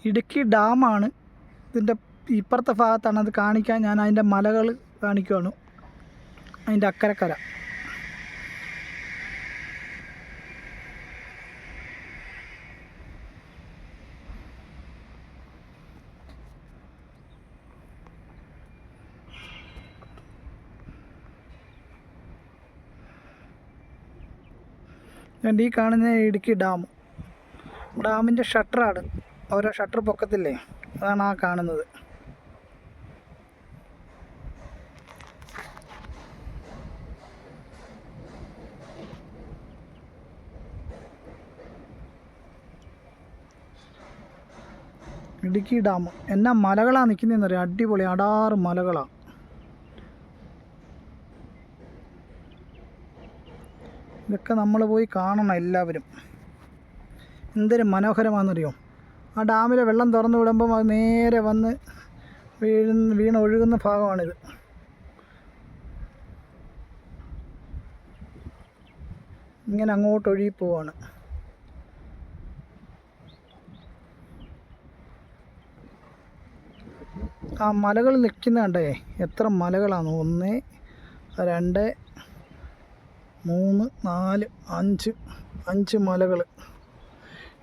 ഇടുക്കി ഡാമാണ്. ഇതിൻ്റെ ഇപ്പുറത്തെ ഭാഗത്താണ്. അത് കാണിക്കാൻ ഞാൻ അതിൻ്റെ മലകൾ കാണിക്കുകയാണ്. അതിൻ്റെ അക്കരക്കര ഈ കാണുന്ന ഇടുക്കി ഡാമിൻ്റെ ഷട്ടറാണ്. ഓരോ ഷട്ടർ പൊക്കത്തില്ലേ, അതാണ് ആ കാണുന്നത്. ഇടുക്കി ഡാം എന്നാ മലകളാണ് നിൽക്കുന്നതെന്ന് അറിയാം. അടിപൊളി അടാറ് മലകളാണ്. ഇതൊക്കെ നമ്മൾ പോയി കാണണം എല്ലാവരും. എന്തൊരു മനോഹരമാണെന്നറിയോ. ആ ഡാമിലെ വെള്ളം തുറന്നു വിടുമ്പം അത് നേരെ വന്ന് വീണൊഴുകുന്ന ഭാഗമാണിത്. ഇങ്ങനെ അങ്ങോട്ട് ഒഴുകി പോവാണ്. ആ മലകൾ നിൽക്കുന്ന കണ്ടേ, എത്ര മലകളാണ്. 1 2 3 4 5 മലകൾ.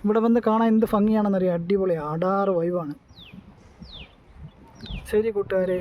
ഇവിടെ വന്ന് കാണാൻ എന്ത് ഭംഗിയാണെന്നറിയാം. അടിപൊളി അടാറ് വൈവാണ്. ശരി കൂട്ടുകാരെ.